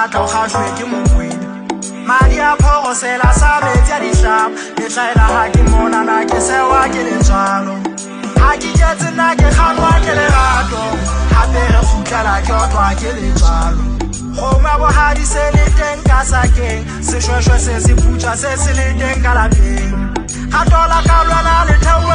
batla o kgahlwe ke mokwena madi a phogosela sa metsi a dihlap le tlaela ga ke monana ke sewa ke letswalo ga ke ketse nna ke kganwa ke lerato gape re futlela ke otlwa ke letswalo kgoma bogadi se le teng ka sakeng sešwešwe se se putša se se le teng ka lapeng ga tola ka lwana letheo